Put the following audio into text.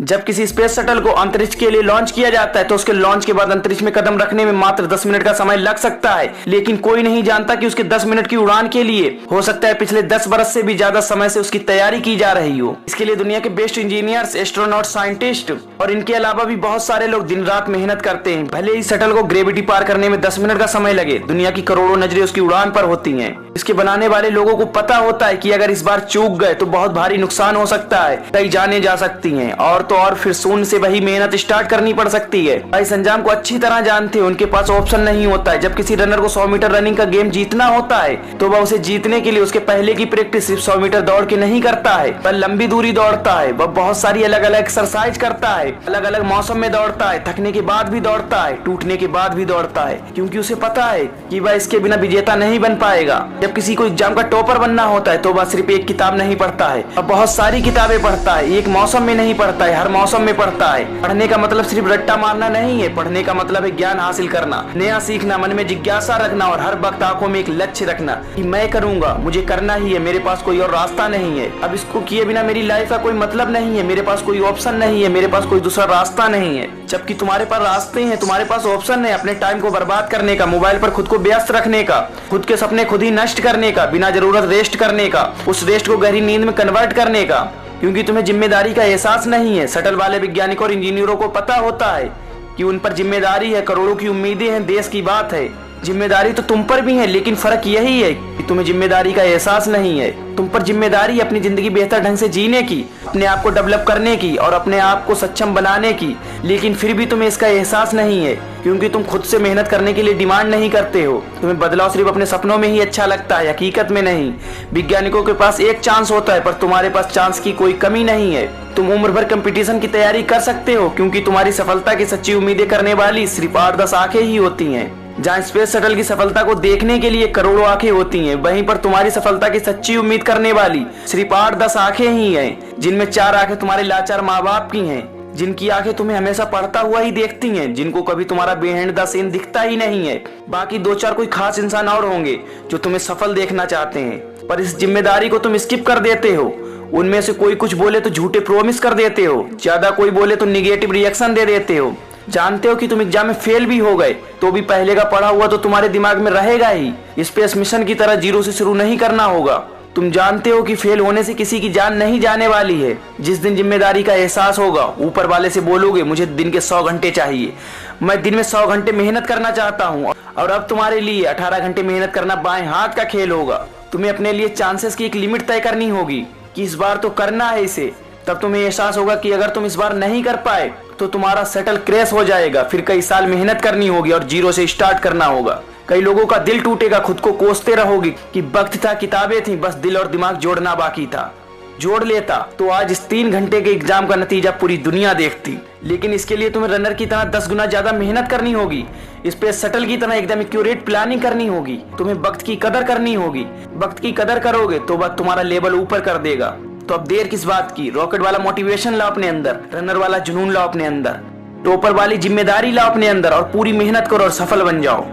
जब किसी space shuttle को अंतरिक्ष के लिए लॉन्च किया जाता है तो उसके लॉन्च के बाद अंतरिक्ष में कदम रखने में मात्र 10 मिनट का समय लग सकता है, लेकिन कोई नहीं जानता कि उसके 10 मिनट की उड़ान के लिए हो सकता है पिछले 10 बरस से भी ज्यादा समय से उसकी तैयारी की जा रही हो। इसके लिए दुनिया के बेस्ट इंजीनियर्स, एस्ट्रोनॉट, साइंटिस्ट और इनके अलावा भी बहुत सारे लोग दिन रात मेहनत करते हैं। भले ही शटल को ग्रेविटी पार करने में 10 मिनट का समय लगे, दुनिया की करोड़ों नजरें उसकी उड़ान पर होती हैं। इसके बनाने वाले लोगों को पता होता है कि अगर इस बार चूक गए तो बहुत भारी नुकसान हो सकता है, कई जाने जा सकती हैं और तो और फिर शून्य से वही मेहनत स्टार्ट करनी पड़ सकती है। भाई संजाम को अच्छी तरह जानते हैं, उनके पास ऑप्शन नहीं होता है। जब किसी रनर को 100 मीटर रनिंग का गेम जीतना होता है तो वह उसे जीतने के लिए उसके पहले की प्रैक्टिस सिर्फ 100 मीटर दौड़ के नहीं करता है, वह लंबी दूरी दौड़ता है। वह बहुत सारी अलग अलग एक्सरसाइज करता है, अलग अलग मौसम में दौड़ता है, थकने के बाद भी दौड़ता है, टूटने के बाद भी दौड़ता है, क्योंकि उसे पता है कि वह इसके बिना विजेता नहीं बन पाएगा। जब किसी को एग्जाम का टॉपर बनना होता है तो वह सिर्फ एक किताब नहीं पढ़ता है, वह बहुत सारी किताबें पढ़ता है। एक मौसम में नहीं पढ़ता है, हर मौसम में पढ़ता है। पढ़ने का मतलब सिर्फ रट्टा मारना नहीं है, पढ़ने का मतलब है ज्ञान हासिल करना, नया सीखना, मन में जिज्ञासा रखना और हर वक्त आंखों में एक लक्ष्य रखना कि मैं करूंगा, मुझे करना ही है, मेरे पास कोई और रास्ता नहीं है। अब इसको किए बिना मेरी लाइफ का कोई मतलब नहीं है, मेरे पास कोई ऑप्शन नहीं है, मेरे पास कोई दूसरा रास्ता नहीं है। जबकि तुम्हारे पास रास्ते हैं, तुम्हारे पास ऑप्शन है अपने टाइम को बर्बाद करने का, मोबाइल पर खुद को व्यस्त रखने का, खुद के सपने खुद ही नष्ट करने का, बिना जरूरत रेस्ट करने का, उस रेस्ट को गहरी नींद में कन्वर्ट करने का, क्योंकि तुम्हें जिम्मेदारी का एहसास नहीं है। शटल वाले वैज्ञानिकों और इंजीनियरों को पता होता है कि उन पर जिम्मेदारी है, करोड़ों की उम्मीदें हैं, देश की बात है। जिम्मेदारी तो तुम पर भी है, लेकिन फर्क यही है कि तुम्हें जिम्मेदारी का एहसास नहीं है। तुम पर जिम्मेदारी अपनी जिंदगी बेहतर ढंग से जीने की, अपने आप को डेवलप करने की और अपने आप को सक्षम बनाने की, लेकिन फिर भी तुम्हें इसका एहसास नहीं है क्योंकि तुम खुद से मेहनत करने के लिए डिमांड नहीं करते हो। तुम्हें बदलाव सिर्फ अपने सपनों में ही अच्छा लगता है, हकीकत में नहीं। वैज्ञानिकों के पास एक चांस होता है पर तुम्हारे पास चांस की कोई कमी नहीं है। तुम उम्र भर कंपटीशन की तैयारी कर सकते हो क्योंकि तुम्हारी सफलता की सच्ची उम्मीदें करने वाली सिर्फ 8-10 आंखें ही होती हैं। जहाँ स्पेस शटल की सफलता को देखने के लिए करोड़ों आंखें होती हैं, वहीं पर तुम्हारी सफलता की सच्ची उम्मीद करने वाली सिर्फ 8-10 आंखें ही हैं, जिनमें 4 आंखें तुम्हारे लाचार माँ बाप की हैं, जिनकी आंखें तुम्हें हमेशा पढ़ता हुआ ही देखती हैं, जिनको कभी तुम्हारा बिहाइंड द सीन दिखता ही नहीं है। बाकी 2-4 कोई खास इंसान और होंगे जो तुम्हें सफल देखना चाहते हैं, पर इस जिम्मेदारी को तुम स्किप कर देते हो। उनमें से कोई कुछ बोले तो झूठे प्रोमिस कर देते हो, ज्यादा कोई बोले तो निगेटिव रिएक्शन दे देते हो। जानते हो कि तुम एग्जाम में फेल भी हो गए तो भी पहले का पढ़ा हुआ तो तुम्हारे दिमाग में रहेगा ही। स्पेस मिशन की तरह जीरो से शुरू नहीं करना होगा। तुम जानते हो कि फेल होने से किसी की जान नहीं जाने वाली है। जिस दिन जिम्मेदारी का एहसास होगा, ऊपर वाले से बोलोगे मुझे दिन के 100 घंटे चाहिए, मैं दिन में 100 घंटे मेहनत करना चाहता हूँ, और अब तुम्हारे लिए 18 घंटे मेहनत करना बाएं हाथ का खेल होगा। तुम्हें अपने लिए चांसेस की एक लिमिट तय करनी होगी कि इस बार तो करना है इसे। तब तुम्हें एहसास होगा कि अगर तुम इस बार नहीं कर पाए तो तुम्हारा शटल क्रैश हो जाएगा, फिर कई साल मेहनत करनी होगी और जीरो से स्टार्ट करना होगा। कई लोगों का दिल टूटेगा, खुद को कोसते रहोगे कि वक्त था, किताबें थी, बस दिल और दिमाग जोड़ना बाकी था। जोड़ लेता तो आज इस 3 घंटे के एग्जाम का नतीजा पूरी दुनिया देखती। लेकिन इसके लिए तुम्हें रनर की तरह 10 गुना ज्यादा मेहनत करनी होगी। स्पेस शटल की तरह एकदम एक्यूरेट प्लानिंग करनी होगी। तुम्हें वक्त की कदर करनी होगी। वक्त की कदर करोगे तो वक्त तुम्हारा लेवल ऊपर कर देगा। तो अब देर किस बात की? रॉकेट वाला मोटिवेशन लाओ अपने अंदर, रनर वाला जुनून लाओ अपने अंदर, टॉपर वाली जिम्मेदारी लाओ अपने अंदर और पूरी मेहनत करो और सफल बन जाओ।